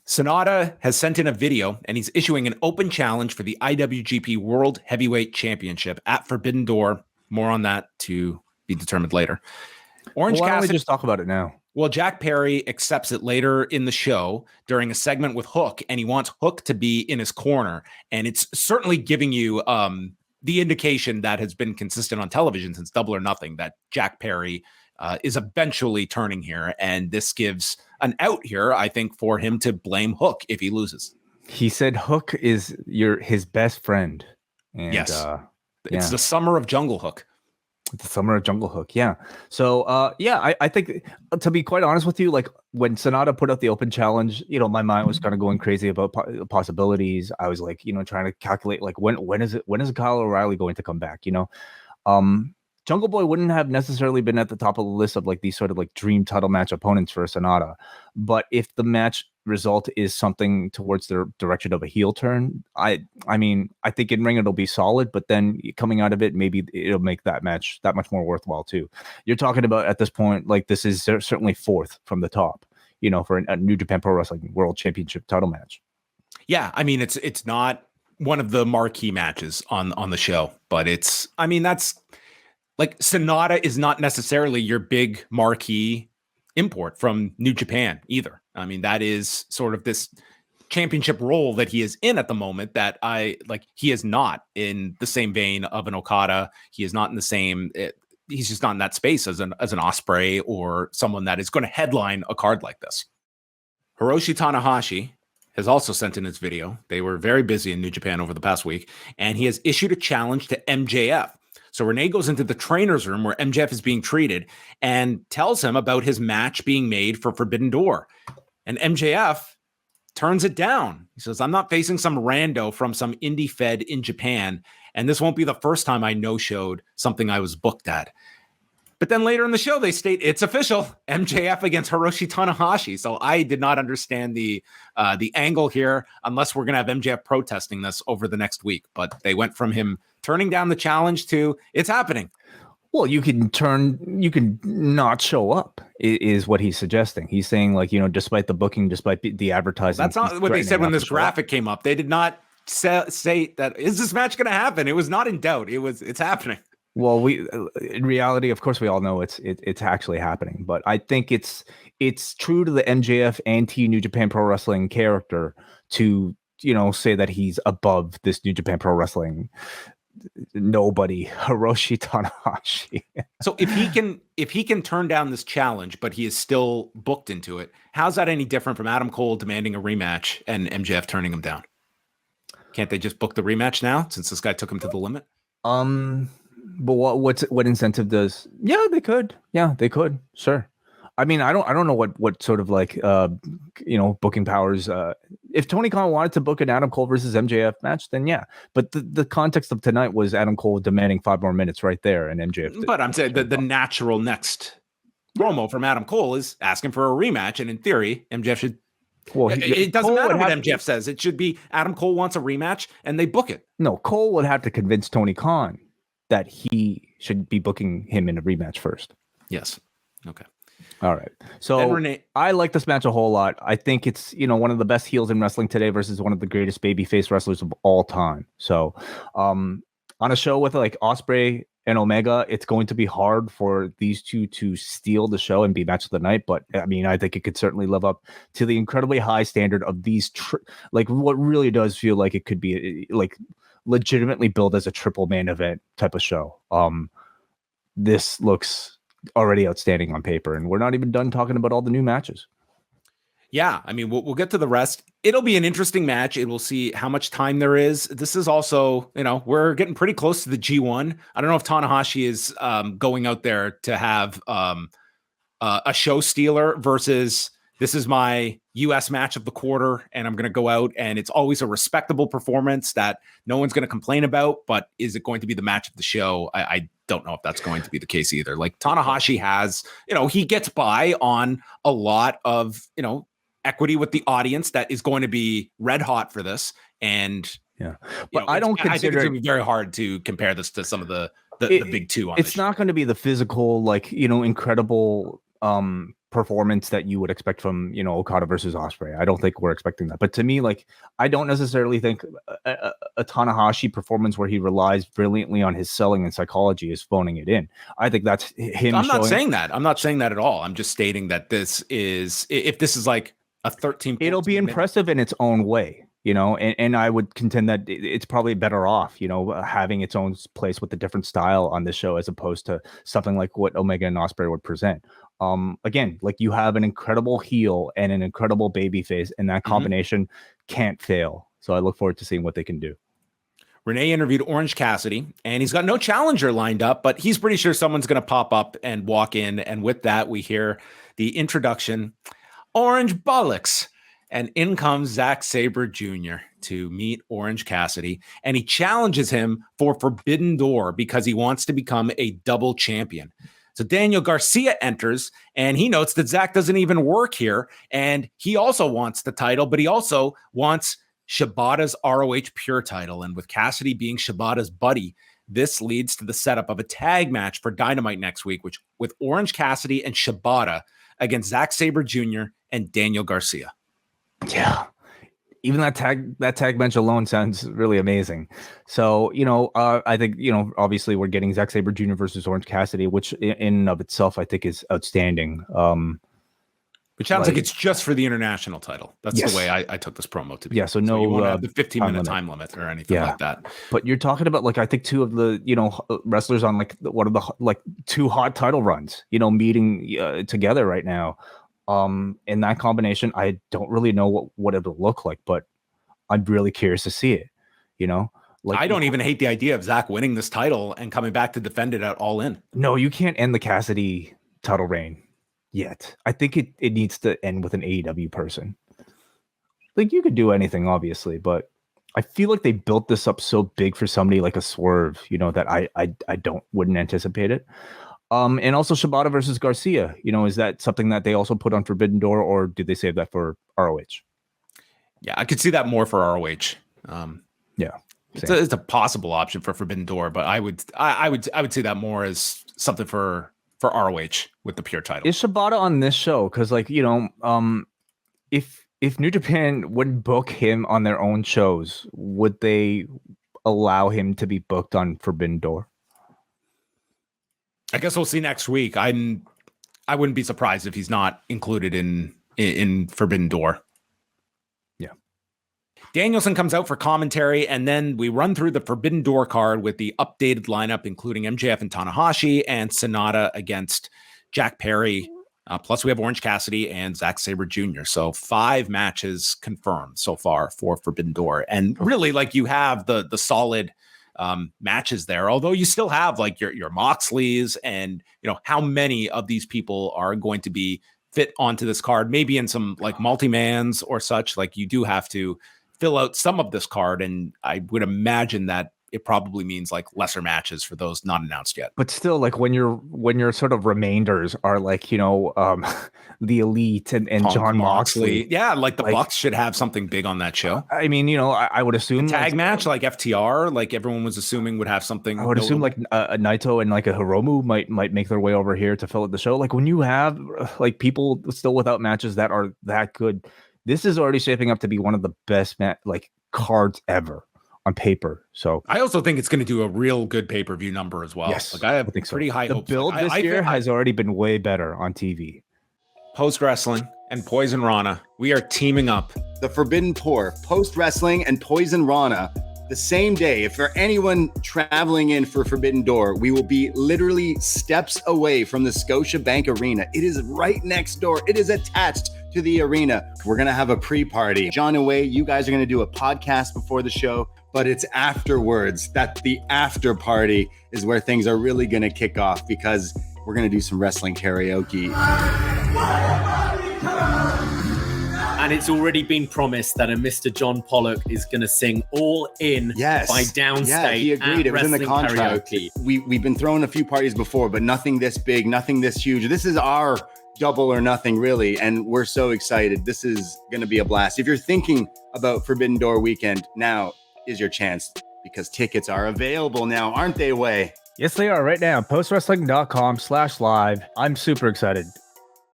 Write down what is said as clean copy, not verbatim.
Sonata has sent in a video, and he's issuing an open challenge for the IWGP World Heavyweight Championship at Forbidden Door. More on that to be determined later. Orange Cassidy, why don't we just talk about it now? Well, Jack Perry accepts it later in the show during a segment with Hook, and he wants Hook to be in his corner. And it's certainly giving you the indication that has been consistent on television since Double or Nothing, that Jack Perry is eventually turning here. And this gives an out here, I think, for him to blame Hook if he loses. He said Hook is his best friend. And, yes. It's the summer of Jungle Hook. The summer of Jungle Hook, yeah. So, I think, to be quite honest with you, like when Sonata put out the open challenge, my mind was kind of going crazy about possibilities. I was like, trying to calculate like when is Kyle O'Reilly going to come back? Jungle Boy wouldn't have necessarily been at the top of the list of like these sort of like dream title match opponents for Sonata, but if the match result is something towards the direction of a heel turn, I think in ring it'll be solid, but then coming out of it, maybe it'll make that match that much more worthwhile too. You're talking about at this point, like this is certainly fourth from the top, for a New Japan Pro Wrestling World Championship title match. Yeah, I mean it's not one of the marquee matches on the show, but that's like Sonata is not necessarily your big marquee import from New Japan either. I mean, that is sort of this championship role that he is in at the moment that he is not in the same vein of an Okada. He is not in the same, he's just not in that space as an Ospreay or someone that is going to headline a card like this. Hiroshi Tanahashi has also sent in his video. They were very busy in New Japan over the past week, and he has issued a challenge to MJF. So Renee goes into the trainer's room where MJF is being treated and tells him about his match being made for Forbidden Door. And MJF turns it down. He says, I'm not facing some rando from some indie fed in Japan, and this won't be the first time I no-showed something I was booked at. But then later in the show, they state it's official, MJF against Hiroshi Tanahashi. So I did not understand the angle here, unless we're going to have MJF protesting this over the next week. But they went from him turning down the challenge to it's happening. Well, you can not show up is what he's suggesting. He's saying like, despite the booking, despite the advertising. That's not what they said when this graphic came up. They did not say that, is this match going to happen? It was not in doubt. It's happening. Well, in reality, of course, we all know it's actually happening. But I think it's true to the MJF anti New Japan Pro Wrestling character to say that he's above this New Japan Pro Wrestling nobody, Hiroshi Tanahashi. So if he can turn down this challenge, but he is still booked into it, how's that any different from Adam Cole demanding a rematch and MJF turning him down? Can't they just book the rematch now since this guy took him to the limit? But what incentive does? Yeah, they could. Yeah, they could. Sure. I mean, I don't know what sort of like booking powers. If Tony Khan wanted to book an Adam Cole versus MJF match, then yeah. But the context of tonight was Adam Cole demanding 5 more minutes right there, and MJF. But I'm saying the natural next promo from Adam Cole is asking for a rematch, and in theory, MJF should. Well, it doesn't matter what MJF says. It should be Adam Cole wants a rematch, and they book it. No, Cole would have to convince Tony Khan that he should be booking him in a rematch first. Yes. Okay. All right. So I like this match a whole lot. I think it's, one of the best heels in wrestling today versus one of the greatest babyface wrestlers of all time. So on a show with like Ospreay and Omega, it's going to be hard for these two to steal the show and be match of the night. But I mean, I think it could certainly live up to the incredibly high standard of these, what really does feel like it could be like legitimately billed as a triple main event type of show. This looks already outstanding on paper, and we're not even done talking about all the new matches. Yeah, I mean, we'll get to the rest. It'll be an interesting match, and we'll see how much time there is. This is also, we're getting pretty close to the G1. I don't know if Tanahashi is going out there to have a show stealer versus this is my U.S. match of the quarter, and I'm going to go out, and it's always a respectable performance that no one's going to complain about, but is it going to be the match of the show? I don't know if that's going to be the case either. Like Tanahashi has, he gets by on a lot of, equity with the audience that is going to be red hot for this. And yeah, but I think it's going to be very hard to compare this to some of the big two. It's not going to be the physical, incredible, performance that you would expect from, you know, Okada versus Ospreay. I don't think we're expecting that. But to me, like, I don't necessarily think a Tanahashi performance where he relies brilliantly on his selling and psychology is phoning it in. I think that's him. I'm not saying that. I'm not saying that at all. I'm just stating that this is, if this is like a 13, it'll be impressive in its own way, you know, and I would contend that it's probably better off, you know, having its own place with a different style on this show as opposed to something like what Omega and Ospreay would present. Again, like, you have an incredible heel and an incredible baby face, and that combination can't fail. So I look forward to seeing what they can do. Renee interviewed Orange Cassidy, and he's got no challenger lined up, but he's pretty sure someone's going to pop up and walk in. And with that, we hear the introduction, Orange Bollocks. And in comes Zack Sabre Jr. to meet Orange Cassidy, and he challenges him for Forbidden Door because he wants to become a double champion. So Daniel Garcia enters, and he notes that Zack doesn't even work here, and he also wants the title, but he also wants Shibata's ROH Pure title. And with Cassidy being Shibata's buddy, this leads to the setup of a tag match for Dynamite next week, which with Orange Cassidy and Shibata against Zack Sabre Jr. and Daniel Garcia. Yeah. Even that tag match alone sounds really amazing. So, you know, I think, you know, obviously we're getting Zack Sabre Jr. versus Orange Cassidy, which in and of itself, I think is outstanding. Which sounds like it's just for the international title. That's the way I took this promo to be. Yeah, so no, you won't have the 15-minute time limit or anything like that. But you're talking about, like, I think two of the, you know, wrestlers on like one of the like two hot title runs, you know, meeting together right now. In that combination, I don't really know what it'll look like, but I'm really curious to see it. You know, like, I don't even hate the idea of Zack winning this title and coming back to defend it at All In. No, you can't end the Cassidy title reign yet. I think it needs to end with an AEW person. Like, you could do anything, obviously, but I feel like they built this up so big for somebody like a Swerve, you know, that I wouldn't anticipate it. And also Shibata versus Garcia, you know, is that something that they also put on Forbidden Door, or did they save that for ROH? Yeah, I could see that more for ROH. Yeah, it's a possible option for Forbidden Door, but I would see that more as something for ROH with the pure title. Is Shibata on this show? Because, like, you know, if New Japan would book him on their own shows, would they allow him to be booked on Forbidden Door? I guess we'll see next week. I wouldn't be surprised if he's not included in Forbidden Door. Yeah. Danielson comes out for commentary, and then we run through the Forbidden Door card with the updated lineup, including MJF and Tanahashi and Sonata against Jack Perry. Plus, we have Orange Cassidy and Zack Sabre Jr. So 5 matches confirmed so far for Forbidden Door. And really, like, you have the solid matches there, although you still have like your Moxleys, and you know how many of these people are going to be fit onto this card, maybe in some like multi-mans or such. Like, you do have to fill out some of this card, and I would imagine that it probably means like lesser matches for those not announced yet. But still, like, when your sort of remainders are like, you know, the Elite and John Moxley. Yeah, like the Bucks should have something big on that show. I mean, you know, I would assume a tag match like FTR, like everyone was assuming would have something. I would assume like a Naito and like a Hiromu might make their way over here to fill out the show. Like, when you have like people still without matches that are that good, this is already shaping up to be one of the best cards ever on paper. So I also think it's going to do a real good pay-per-view number as well. Yes, like, I have pretty high hopes. The build this year has already been way better on TV. Post Wrestling and Poison Rana, we are teaming up. The Forbidden Pour, Post Wrestling and Poison Rana, the same day. If for anyone traveling in for Forbidden Door, we will be literally steps away from the Scotiabank Arena. It is right next door. It is attached to the arena. We're going to have a pre-party. John and Wei, you guys are going to do a podcast before the show, but it's afterwards that the after party is where things are really going to kick off, because we're going to do some wrestling karaoke. And it's already been promised that a Mr. John Pollock is going to sing All In by Downstate. Yeah, he agreed. It was in the contract. We've been throwing a few parties before, but nothing this big, nothing this huge. This is our double or nothing, really, and we're so excited. This is going to be a blast. If you're thinking about Forbidden Door weekend, now is your chance, because tickets are available now, aren't they, Way? Yes, they are right now. Postwrestling.com/live. I'm super excited.